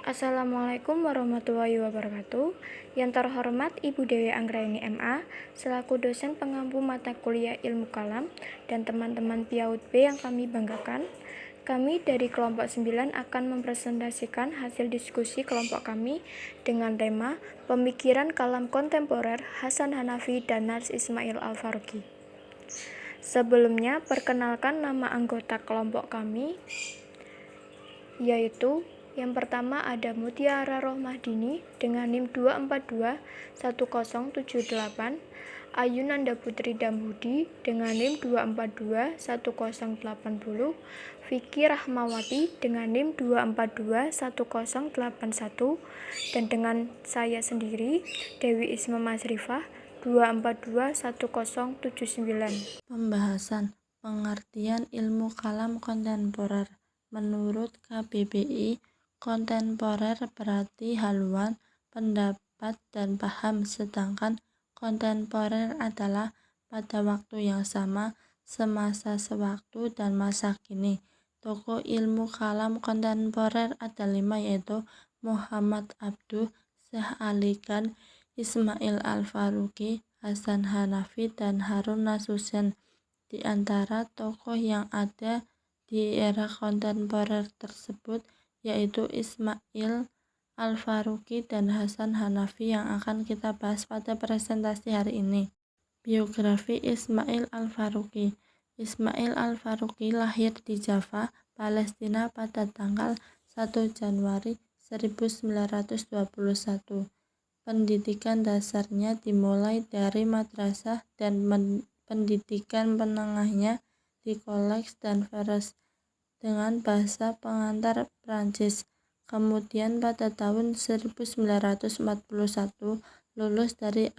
Assalamualaikum warahmatullahi wabarakatuh. Yang terhormat Ibu Dewi Anggraini MA, selaku dosen pengampu mata kuliah Ilmu Kalam dan teman-teman PIAUD B yang kami banggakan, kami dari kelompok 9 akan mempresentasikan hasil diskusi kelompok kami dengan tema Pemikiran Kalam Kontemporer Hasan Hanafi dan Nars Ismail Al-Faruqi. Sebelumnya, perkenalkan nama anggota kelompok kami, yaitu yang pertama ada Mutiara Rohmahdini dengan NIM 2421078, Ayunanda Putri Damhudi dengan NIM 2421080, Vicky Rahmawati dengan NIM 2421081, dan dengan saya sendiri, Dewi Isma Masrifah 2421079. Pembahasan pengertian ilmu kalam kontemporer. Menurut KBBI, kontemporer berarti haluan, pendapat, dan paham, sedangkan kontemporer adalah pada waktu yang sama, semasa sewaktu, dan masa kini. Tokoh ilmu kalam kontemporer ada 5, yaitu Muhammad Abduh, Syekh Ali Khan, Ismail Al-Faruqi, Hasan Hanafi, dan Harun Nasution. Di antara tokoh yang ada di era kontemporer tersebut yaitu Ismail Al-Faruqi dan Hasan Hanafi yang akan kita bahas pada presentasi hari ini. Biografi Ismail Al-Faruqi. Ismail Al-Faruqi lahir di Java, Palestina pada tanggal 1 Januari 1921. Pendidikan dasarnya dimulai dari madrasah dan pendidikan menengahnya di Collège d'Anvers dengan bahasa pengantar Prancis. Kemudian pada tahun 1941 lulus dari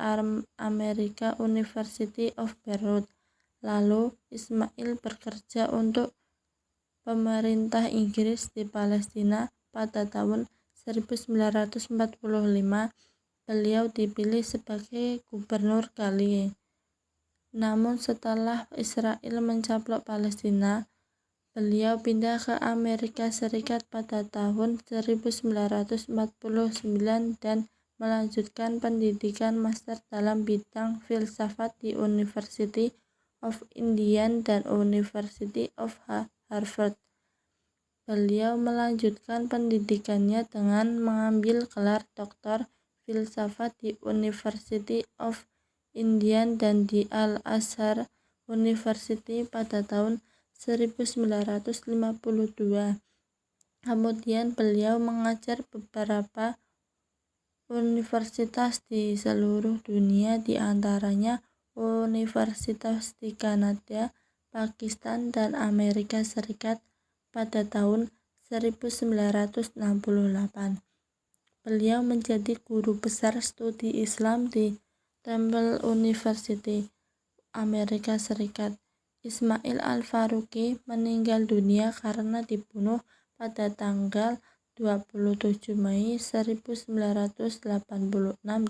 American University of Beirut. Lalu Ismail bekerja untuk pemerintah Inggris di Palestina. Pada tahun 1945 beliau dipilih sebagai gubernur Galilea. Namun setelah Israel mencaplok Palestina, beliau pindah ke Amerika Serikat pada tahun 1949 dan melanjutkan pendidikan master dalam bidang filsafat di University of Indiana dan University of Harvard. Beliau melanjutkan pendidikannya dengan mengambil gelar doktor filsafat di University of Indiana dan di Al-Azhar University pada tahun 1952. Kemudian beliau mengajar beberapa universitas di seluruh dunia, di antaranya universitas di Kanada, Pakistan, dan Amerika Serikat pada tahun 1968. Beliau menjadi guru besar studi Islam di Temple University, Amerika Serikat. Ismail Al-Faruqi meninggal dunia karena dibunuh pada tanggal 27 Mei 1986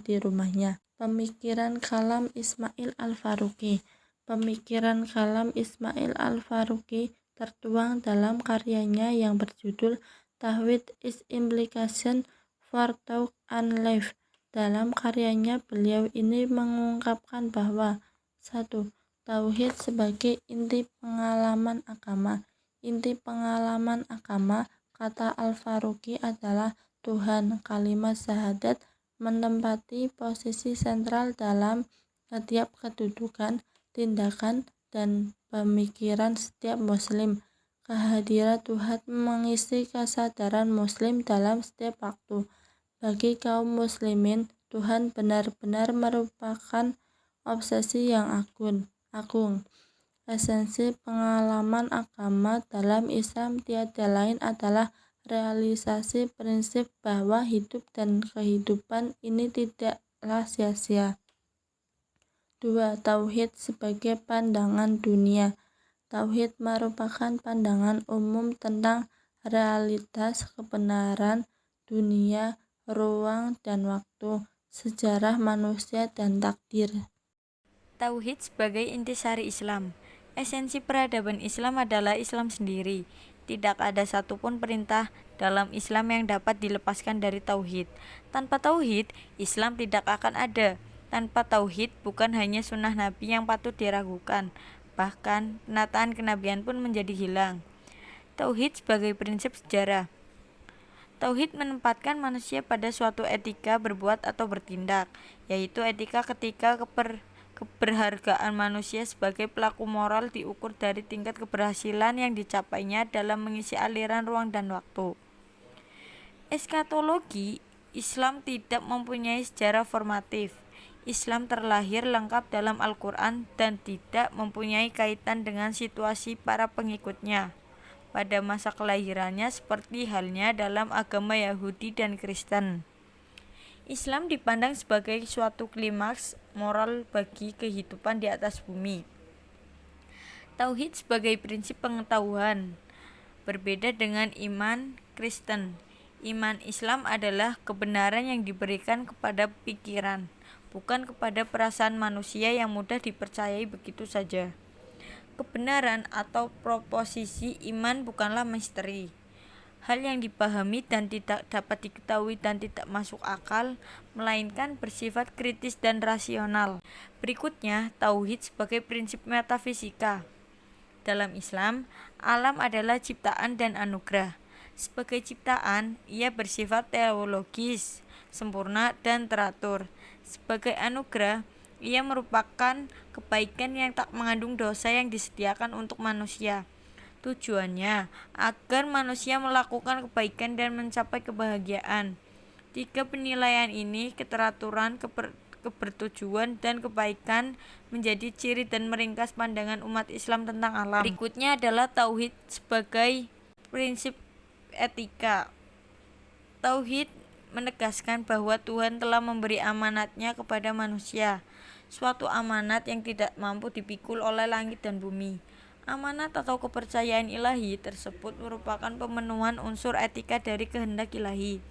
di rumahnya. Pemikiran kalam Ismail Al-Faruqi. Pemikiran kalam Ismail Al-Faruqi tertuang dalam karyanya yang berjudul Tauhid is Implication for Thought and Life. Dalam karyanya beliau ini mengungkapkan bahwa 1. Tauhid sebagai inti pengalaman agama. Inti pengalaman agama, kata Al-Faruqi, adalah Tuhan. Kalimat syahadat menempati posisi sentral dalam setiap kedudukan, tindakan, dan pemikiran setiap muslim. Kehadiran Tuhan mengisi kesadaran muslim dalam setiap waktu. Bagi kaum muslimin, Tuhan benar-benar merupakan obsesi yang agung. Esensi pengalaman agama dalam Islam tiada lain adalah realisasi prinsip bahwa hidup dan kehidupan ini tidaklah sia-sia. 2. Tauhid sebagai pandangan dunia. Tauhid merupakan pandangan umum tentang realitas, kebenaran, dunia, ruang dan waktu, sejarah manusia, dan takdir. Tauhid sebagai intisari Islam. Esensi peradaban Islam adalah Islam sendiri. Tidak ada satupun perintah dalam Islam yang dapat dilepaskan dari tauhid. Tanpa tauhid, Islam tidak akan ada. Tanpa tauhid, bukan hanya sunnah Nabi yang patut diragukan, bahkan penataan kenabian pun menjadi hilang. Tauhid sebagai prinsip sejarah. Tauhid menempatkan manusia pada suatu etika berbuat atau bertindak, yaitu etika ketika keberhargaan manusia sebagai pelaku moral diukur dari tingkat keberhasilan yang dicapainya dalam mengisi aliran ruang dan waktu. Eskatologi. Islam tidak mempunyai sejarah formatif. Islam terlahir lengkap dalam Al-Quran dan tidak mempunyai kaitan dengan situasi para pengikutnya pada masa kelahirannya seperti halnya dalam agama Yahudi dan Kristen. Islam dipandang sebagai suatu klimaks moral bagi kehidupan di atas bumi. Tauhid sebagai prinsip pengetahuan. Berbeda dengan iman Kristen. Iman Islam adalah kebenaran yang diberikan kepada pikiran, bukan kepada perasaan manusia yang mudah dipercayai begitu saja. Kebenaran atau proposisi iman bukanlah misteri, hal yang dipahami dan tidak dapat diketahui dan tidak masuk akal, melainkan bersifat kritis dan rasional. Berikutnya, tauhid sebagai prinsip metafisika. Dalam Islam, alam adalah ciptaan dan anugerah. Sebagai ciptaan, ia bersifat teologis, sempurna dan teratur. Sebagai anugerah, ia merupakan kebaikan yang tak mengandung dosa yang disediakan untuk manusia. Tujuannya agar manusia melakukan kebaikan dan mencapai kebahagiaan. Tiga penilaian ini, keteraturan, kebertujuan, dan kebaikan, menjadi ciri dan meringkas pandangan umat Islam tentang alam. Berikutnya adalah tauhid sebagai prinsip etika. Tauhid menegaskan bahwa Tuhan telah memberi amanatnya kepada manusia, suatu amanat yang tidak mampu dipikul oleh langit dan bumi. Amanat atau kepercayaan ilahi tersebut merupakan pemenuhan unsur etika dari kehendak ilahi,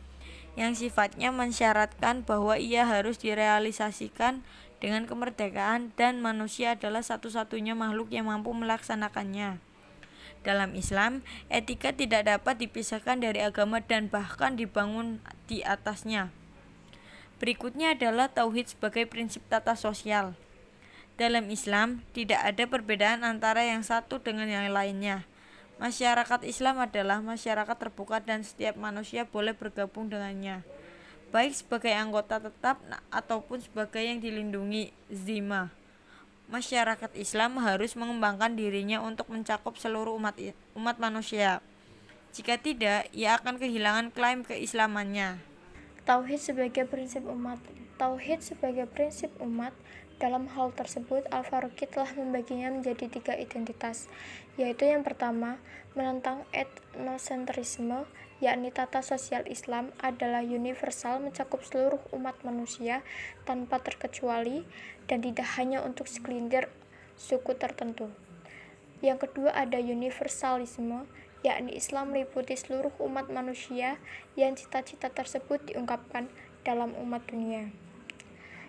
yang sifatnya mensyaratkan bahwa ia harus direalisasikan dengan kemerdekaan dan manusia adalah satu-satunya makhluk yang mampu melaksanakannya. Dalam Islam, etika tidak dapat dipisahkan dari agama dan bahkan dibangun di atasnya. Berikutnya adalah tauhid sebagai prinsip tata sosial. Dalam Islam, tidak ada perbedaan antara yang satu dengan yang lainnya. Masyarakat Islam adalah masyarakat terbuka dan setiap manusia boleh bergabung dengannya, baik sebagai anggota tetap ataupun sebagai yang dilindungi zimah. Masyarakat Islam harus mengembangkan dirinya untuk mencakup seluruh umat manusia. Jika tidak, ia akan kehilangan klaim keislamannya. Tauhid sebagai prinsip umat. Tauhid sebagai prinsip umat. Dalam hal tersebut, Al-Faruqi telah membaginya menjadi 3 identitas, yaitu yang pertama, menentang etnosentrisme, yakni tata sosial Islam adalah universal, mencakup seluruh umat manusia tanpa terkecuali dan tidak hanya untuk segelintir suku tertentu. Yang kedua ada universalisme, yakni Islam meliputi seluruh umat manusia yang cita-cita tersebut diungkapkan dalam umat dunia.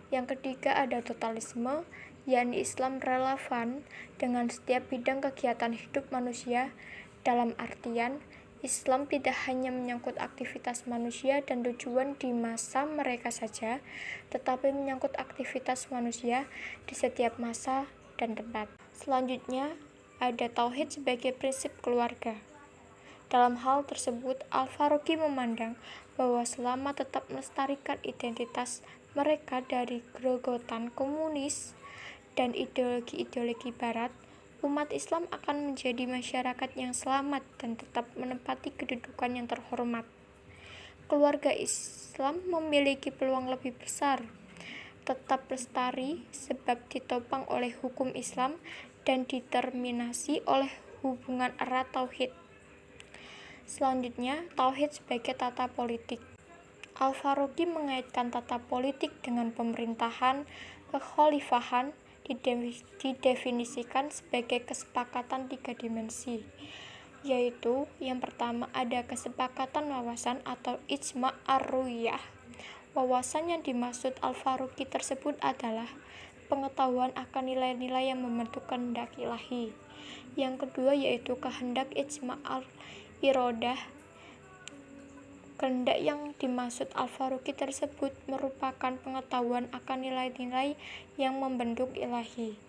Yang ketiga ada totalisme, yakni Islam relevan dengan setiap bidang kegiatan hidup manusia, dalam artian Islam tidak hanya menyangkut aktivitas manusia dan tujuan di masa mereka saja, tetapi menyangkut aktivitas manusia di setiap masa dan tempat. Selanjutnya ada tauhid sebagai prinsip keluarga. Dalam hal tersebut, Al-Faruqi memandang bahwa selama tetap melestarikan identitas mereka dari gerogotan komunis dan ideologi-ideologi barat, umat Islam akan menjadi masyarakat yang selamat dan tetap menempati kedudukan yang terhormat. Keluarga Islam memiliki peluang lebih besar tetap lestari sebab ditopang oleh hukum Islam dan diterminasi oleh hubungan erat tauhid. Selanjutnya, tauhid sebagai tata politik. Al-Faruqi mengaitkan tata politik dengan pemerintahan. Kekhalifahan didefinisikan sebagai kesepakatan 3 dimensi, yaitu yang pertama ada kesepakatan wawasan atau ijma' ar-ru'yah. Wawasan yang dimaksud Al-Faruqi tersebut adalah pengetahuan akan nilai-nilai yang membentuk kehendak ilahi. Yang kedua yaitu kehendak ijma' al-irodah, Kehendak yang dimaksud Al-Farabi tersebut merupakan pengetahuan akan nilai-nilai yang membentuk ilahi.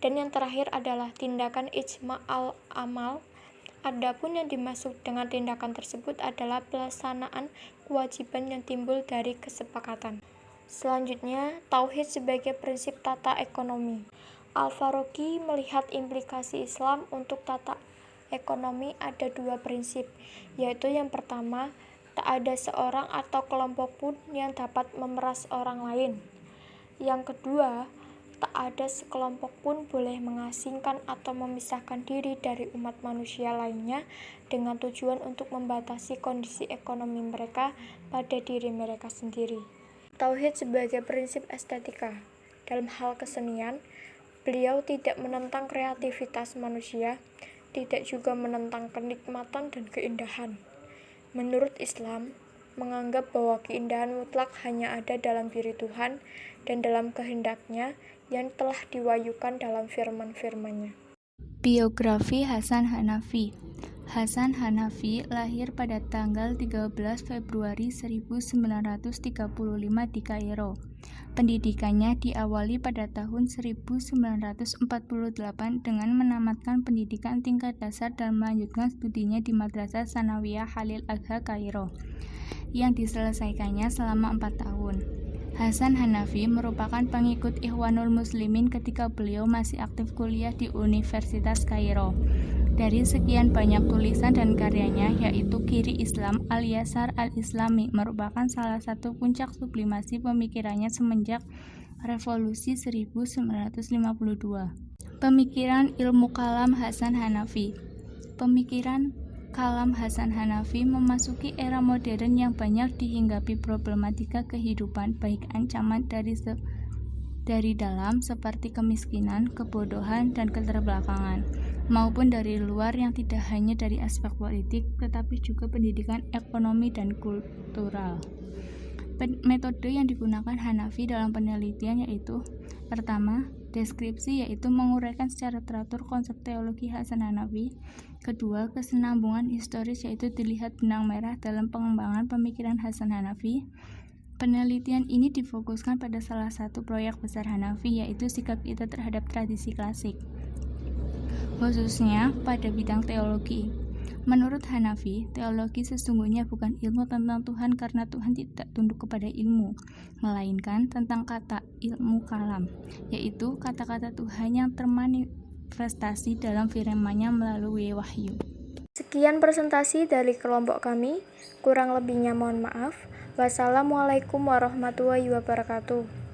Dan yang terakhir adalah tindakan ijma' al-amal. Adapun yang dimaksud dengan tindakan tersebut adalah pelaksanaan kewajiban yang timbul dari kesepakatan. Selanjutnya, tauhid sebagai prinsip tata ekonomi. Al-Farabi melihat implikasi Islam untuk tata ekonomi ada dua prinsip, yaitu yang pertama, tak ada seorang atau kelompok pun yang dapat memeras orang lain. Yang kedua, tak ada sekelompok pun boleh mengasingkan atau memisahkan diri dari umat manusia lainnya dengan tujuan untuk membatasi kondisi ekonomi mereka pada diri mereka sendiri. Tauhid sebagai prinsip estetika. Dalam hal kesenian, beliau tidak menentang kreativitas manusia, tidak juga menentang kenikmatan dan keindahan. Menurut Islam, menganggap bahwa keindahan mutlak hanya ada dalam diri Tuhan dan dalam kehendak-Nya yang telah diwahyukan dalam firman-firman-Nya. Biografi Hasan Hanafi. Hasan Hanafi lahir pada tanggal 13 Februari 1935 di Kairo. Pendidikannya diawali pada tahun 1948 dengan menamatkan pendidikan tingkat dasar dan melanjutkan studinya di Madrasah Sanawiyah Khalil Agha Kairo, yang diselesaikannya selama 4 tahun. Hasan Hanafi merupakan pengikut Ikhwanul Muslimin ketika beliau masih aktif kuliah di Universitas Kairo. Dari sekian banyak tulisan dan karyanya, yaitu Kiri Islam Al-Yasar Al-Islami merupakan salah satu puncak sublimasi pemikirannya semenjak Revolusi 1952. Pemikiran ilmu kalam Hasan Hanafi. Pemikiran kalam Hasan Hanafi memasuki era modern yang banyak dihinggapi problematika kehidupan, baik ancaman dari dalam seperti kemiskinan, kebodohan, dan keterbelakangan, maupun dari luar yang tidak hanya dari aspek politik, tetapi juga pendidikan, ekonomi, dan kultural. Metode yang digunakan Hanafi dalam penelitian yaitu: pertama, deskripsi, yaitu menguraikan secara teratur konsep teologi Hasan Hanafi. Kedua, kesinambungan historis, yaitu dilihat benang merah dalam pengembangan pemikiran Hasan Hanafi. Penelitian ini difokuskan pada salah satu proyek besar Hanafi, yaitu sikap kita terhadap tradisi klasik, khususnya pada bidang teologi. Menurut Hanafi, teologi sesungguhnya bukan ilmu tentang Tuhan karena Tuhan tidak tunduk kepada ilmu, melainkan tentang kata ilmu kalam, yaitu kata-kata Tuhan yang termanifestasi dalam firman-Nya melalui wahyu. Sekian presentasi dari kelompok kami, kurang lebihnya mohon maaf. Wassalamualaikum warahmatullahi wabarakatuh.